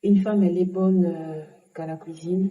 une femme, elle est bonne qu'à la cuisine.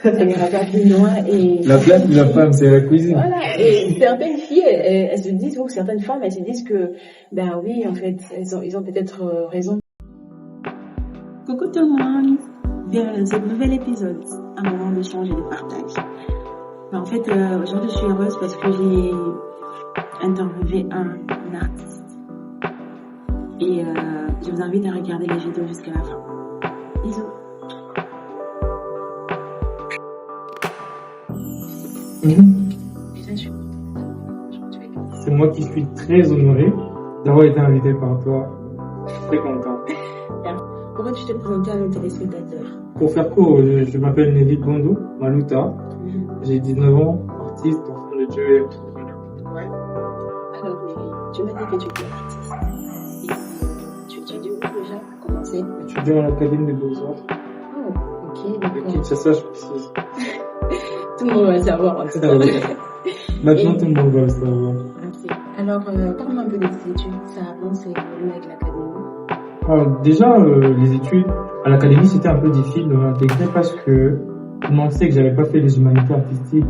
Elle est rapidement et... La place de la femme, c'est la cuisine. Voilà, et certaines filles, elles se disent, ou certaines femmes, elles se disent que, ben oui, en fait, ils ont peut-être raison. Coucou tout le monde, bienvenue dans ce nouvel épisode, un moment d'échange et de partage. En fait, aujourd'hui je suis heureuse parce que j'ai interviewé un artiste. Et je vous invite à regarder les vidéos jusqu'à la fin. Bisous. C'est moi qui suis très honoré d'avoir été invité par toi. Je suis très content. Pourquoi tu t'es présenté à nos téléspectateurs? Pour faire court, je m'appelle Neville Bondo, Maluta. J'ai 19 ans, artiste, enfant de Dieu. Ouais. Alors, tu m'as dit que tu étais artiste. Et tu étudies où déjà pour commencer? Étudiant à l'Académie des Beaux-Arts. Oh, ok, De d'accord. Kinshasa, je précise. Tout le monde va le savoir en tout cas. Maintenant, tout le monde va le savoir. Ok. Alors, parle-moi un peu des études. Ça a avancé avec l'Académie. Alors, déjà, les études à l'Académie, c'était un peu difficile de m'intégrer parce que tout le monde sait que j'avais pas fait les humanités artistiques.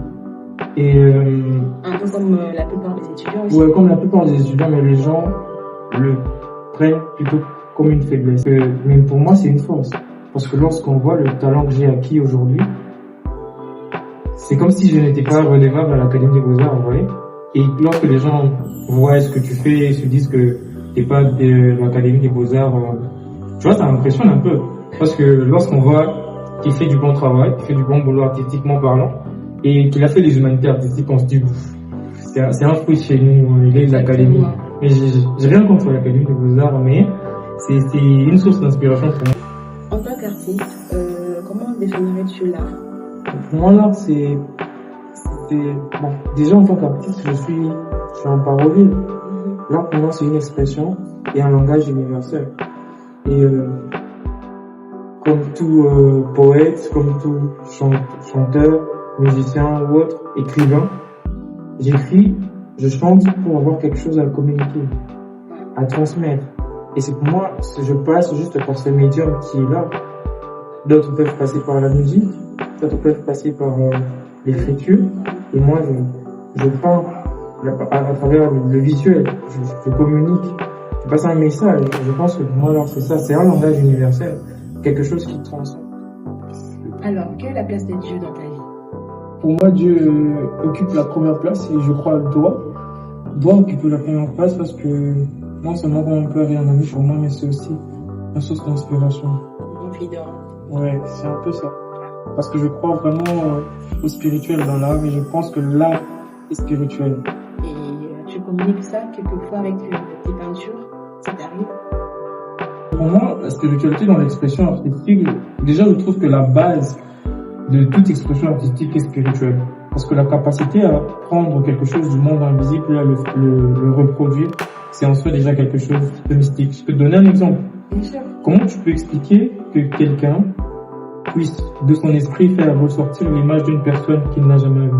Et un peu comme la plupart des étudiants aussi. ouais, comme la plupart des étudiants, mais les gens le prennent plutôt comme une faiblesse. Mais pour moi, c'est une force. Parce que lorsqu'on voit le talent que j'ai acquis aujourd'hui, c'est comme si je n'étais pas redevable à l'Académie des Beaux-Arts, vous voyez. Et lorsque les gens voient ce que tu fais et se disent que t'es pas de l'Académie des Beaux-Arts, tu vois, ça impressionne un peu. Parce que lorsqu'on voit qu'il fait du bon travail, qu'il fait du bon boulot artistiquement parlant, et qu'il a fait les humanités artistiques, on se dit, c'est un fruit chez nous, il est de l'Académie. Mais j'ai rien contre l'Académie des Beaux-Arts, mais c'est une source d'inspiration pour moi. En tant qu'artiste, comment définirais-tu l'art? Pour moi, l'art, c'est bon. Déjà, en tant qu'artiste, je suis en parodie. L'art, pour moi, c'est une expression et un langage universel. Et comme tout poète, comme tout chanteur, musicien ou autre, écrivain, j'écris, je chante pour avoir quelque chose à communiquer, à transmettre. Et c'est pour moi, je passe juste par ce médium qui est là. D'autres peuvent passer par la musique, d'autres peuvent passer par l'écriture. Et moi, je peins à travers le visuel, je communique, je passe un message. Je pense que pour moi, alors, c'est ça, c'est un langage universel, quelque chose qui transcende. Alors, quelle est la place de Dieu dans ta vie? Pour moi, Dieu occupe la première place et je crois doit occuper la première place parce que non seulement mon père est un ami pour moi, mais c'est aussi une source d'inspiration. Confident. Ouais, c'est un peu ça. Parce que je crois vraiment au spirituel dans l'art et je pense que l'art est spirituel. Et tu communiques ça quelquefois avec tes peintures? Ça t'arrive? Pour moi, la spiritualité dans l'expression artistique, déjà je trouve que la base de toute expression artistique est spirituelle. Parce que la capacité à prendre quelque chose du monde invisible et à le reproduire, c'est en soi déjà quelque chose de mystique. Je peux te donner un exemple. Bien sûr. Comment tu peux expliquer que quelqu'un puisse, de son esprit, faire ressortir l'image d'une personne qu'il n'a jamais vue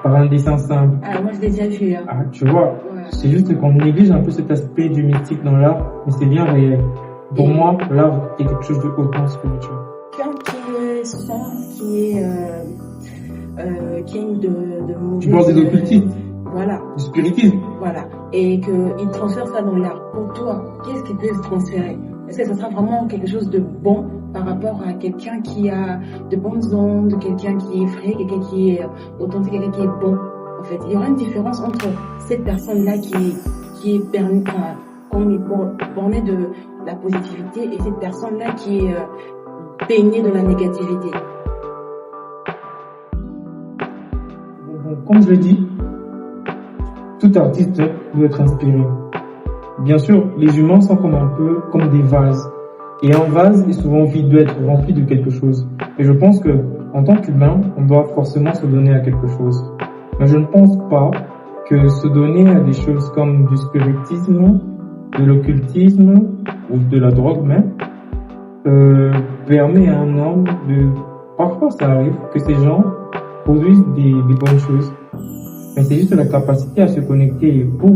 par un dessin simple? Ah, moi je l'ai déjà vu. Hein. Ah, tu vois, Ouais. c'est juste qu'on néglige un peu cet aspect du mystique dans l'art, mais c'est bien réel. Pour moi, l'art est quelque chose de hautement spirituel. Tu as un petit son qui est de Tu parles des occultistes, Voilà. du spiritisme. Voilà. Et qu'il transfère ça dans l'art. Pour toi, qu'est-ce qu'il peut se transférer? Est-ce que ça sera vraiment quelque chose de bon par rapport à quelqu'un qui a de bonnes ondes, quelqu'un qui est frais, quelqu'un qui est authentique, quelqu'un qui est bon? En fait, il y aura une différence entre cette personne-là qui est permis, qu'on est borné de la positivité et cette personne-là qui est baignée de la négativité. Donc, comme je l'ai dit, tout artiste doit être inspiré. Bien sûr, les humains sont un peu comme des vases. Et un vase est souvent vide, doit être rempli de quelque chose. Et je pense que, en tant qu'humain, on doit forcément se donner à quelque chose. Mais je ne pense pas que se donner à des choses comme du spiritisme, de l'occultisme ou de la drogue même permet à un homme de... Parfois ça arrive que ces gens produisent des bonnes choses. Mais c'est juste la capacité à se connecter. Et pour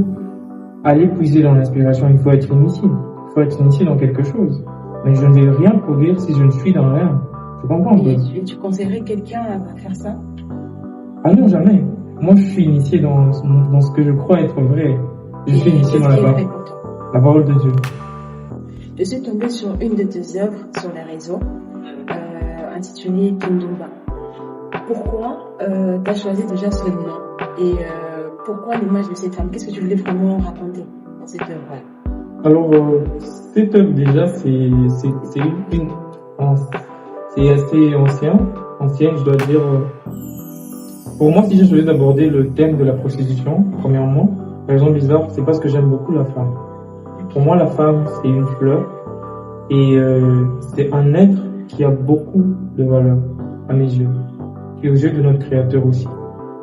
aller puiser dans l'inspiration, il faut être initié. Il faut être initié dans quelque chose. mais je ne vais rien produire si je ne suis dans rien. Tu comprends un peu? Et tu conseillerais quelqu'un à faire ça? Ah non, jamais. Moi, je suis initié dans ce que je crois être vrai. Je suis initié dans la parole de Dieu. Je suis tombée sur une de tes œuvres sur les réseaux, intitulée Kindumba. Pourquoi tu as choisi déjà ce nom? Et pourquoi l'image de cette femme? Qu'est-ce que tu voulais vraiment raconter dans cette œuvre? Alors, cette œuvre déjà, c'est assez ancienne, je dois dire. Pour moi, si j'ai choisi d'aborder le thème de la prostitution, premièrement, raison bizarre, c'est parce que j'aime beaucoup la femme. Pour moi, la femme, c'est une fleur et c'est un être qui a beaucoup de valeur à mes yeux et aux yeux de notre Créateur aussi.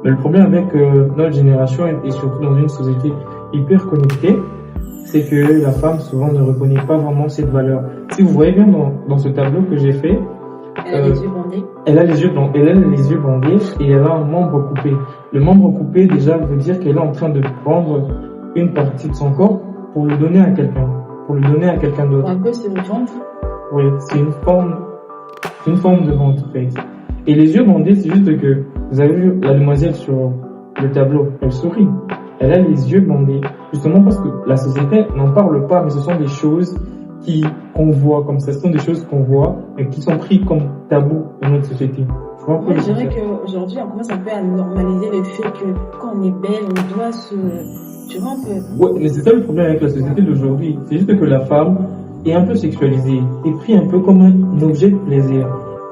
Mais le problème avec notre génération et surtout dans une société hyper connectée, c'est que la femme souvent ne reconnaît pas vraiment cette valeur. Si vous voyez bien dans ce tableau que j'ai fait, elle a les yeux bandés. Elle a les yeux bandés et elle a un membre coupé. Le membre coupé déjà veut dire qu'elle est en train de prendre une partie de son corps pour le donner à quelqu'un, d'autre. Un peu c'est une vente. Oui, c'est une forme de vente en fait. Et les yeux bandés, c'est juste que vous avez vu la demoiselle sur le tableau, elle sourit. Elle a les yeux bandés, justement parce que la société n'en parle pas, mais ce sont des choses qu'on voit comme ça, ce sont des choses qu'on voit et qui sont prises comme tabou dans notre société. Moi, je dirais qu'aujourd'hui, on commence un peu à normaliser le fait que quand on est belle, on doit se... Tu vois un peu... Ouais, mais c'est ça le problème avec la société d'aujourd'hui. C'est juste que la femme est un peu sexualisée, est prise un peu comme un objet de plaisir.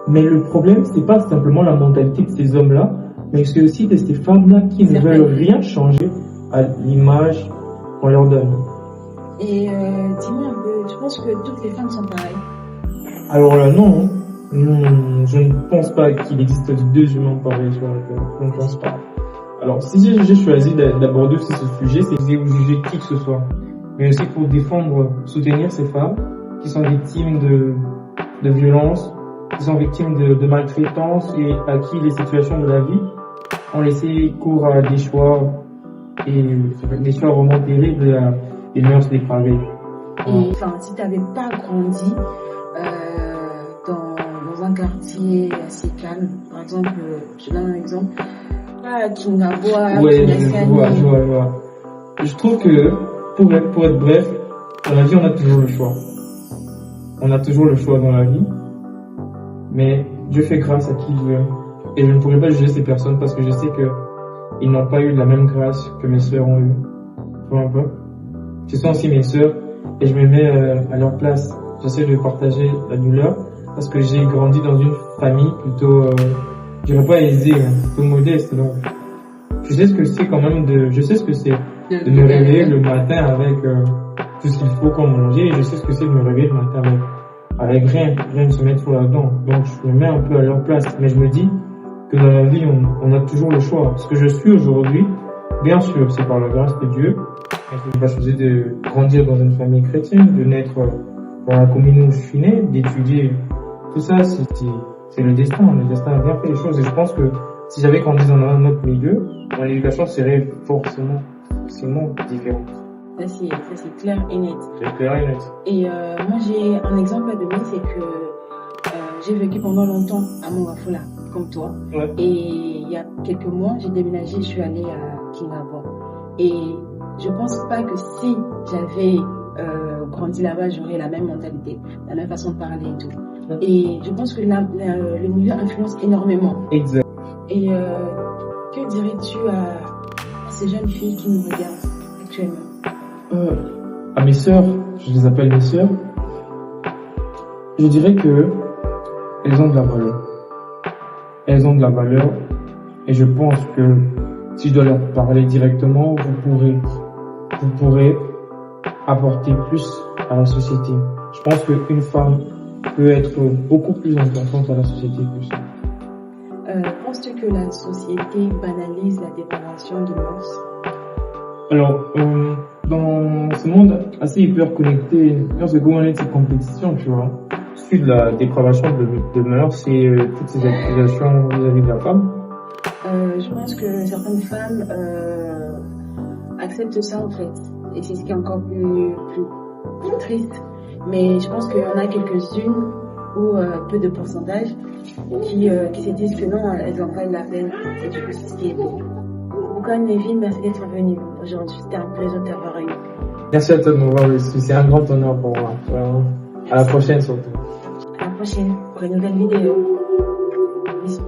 Mais le problème, c'est pas simplement la mentalité de ces hommes-là, mais c'est aussi de ces femmes-là qui ne veulent rien changer à l'image qu'on leur donne. Et dis-moi un peu, tu penses que toutes les femmes sont pareilles? Alors là, non. Je ne pense pas qu'il existe deux humains pareils sur la terre. Je ne pense pas. Alors, si j'ai choisi d'aborder aussi ce sujet, c'est pour juger qui que ce soit, mais aussi pour défendre, soutenir ces femmes qui sont victimes de violences, qui sont victimes de maltraitance et à qui les situations de la vie ont laissé cours à des choix vraiment terribles et à des mœurs dépravées. Et enfin, si tu n'avais pas grandi dans un quartier assez calme, par exemple, je donne un exemple, à Kingaboa, ouais, je vois. Je trouve que, pour être bref, dans la vie, on a toujours le choix. On a toujours le choix dans la vie, mais Dieu fait grâce à qui il veut. Et je ne pourrais pas juger ces personnes parce que je sais qu'ils n'ont pas eu la même grâce que mes sœurs ont eu. Tu vois un peu? Ce sont aussi mes sœurs et je me mets à leur place. J'essaie de partager la douleur parce que j'ai grandi dans une famille plutôt, je dirais pas aisée, plutôt modeste. Donc, je sais ce que c'est quand même de me réveiller le matin avec tout ce qu'il faut qu'on mange et je sais ce que c'est de me réveiller le matin avec rien de se mettre sous la dent. Donc, je me mets un peu à leur place. Mais je me dis que dans la vie, on a toujours le choix. Ce que je suis aujourd'hui, bien sûr, c'est par la grâce de Dieu. Je n'ai pas choisi de grandir dans une famille chrétienne, de naître dans la commune où je suis né, d'étudier. Tout ça, c'est le destin. Le destin a bien fait les choses. Et je pense que si j'avais grandi dans un autre milieu, mon éducation serait forcément différente. Ça, c'est clair et net. C'est clair et net. Et moi, j'ai un exemple à donner, c'est que j'ai vécu pendant longtemps à Mongafula, comme toi. Ouais. Et il y a quelques mois, j'ai déménagé, je suis allée à Kingaboa. Et je pense pas que si j'avais grandi là-bas, j'aurais la même mentalité, la même façon de parler et tout. Ouais. Et je pense que le milieu influence énormément. Exact. Et que dirais-tu à ces jeunes filles qui nous regardent actuellement? À mes sœurs, je les appelle mes sœurs, je dirais que elles ont de la valeur. Elles ont de la valeur et je pense que si je dois leur parler directement, vous pourrez apporter plus à la société. Je pense qu'une femme peut être beaucoup plus importante à la société que ça. Penses-tu que la société banalise la dépravation de mœurs? Alors, dans ce monde assez hyper connecté, parce que comment on est de cette compétition, tu vois, suite de la dépravation de mœurs et toutes ces accusations vis-à-vis de la femme. Je pense que certaines femmes acceptent ça en fait, et c'est ce qui est encore plus triste, Mais je pense qu'il y en a quelques-unes, ou peu de pourcentage, qui se disent que non, elles en valent la peine. Et du coup, c'est ce qui est beau. Boucan Lévy, merci d'être venu aujourd'hui. C'était un plaisir de t'avoir eu. Merci à toi de m'avoir reçu. C'est un grand honneur pour moi. Vraiment. À la prochaine surtout. À la prochaine pour une nouvelle vidéo. Bisous.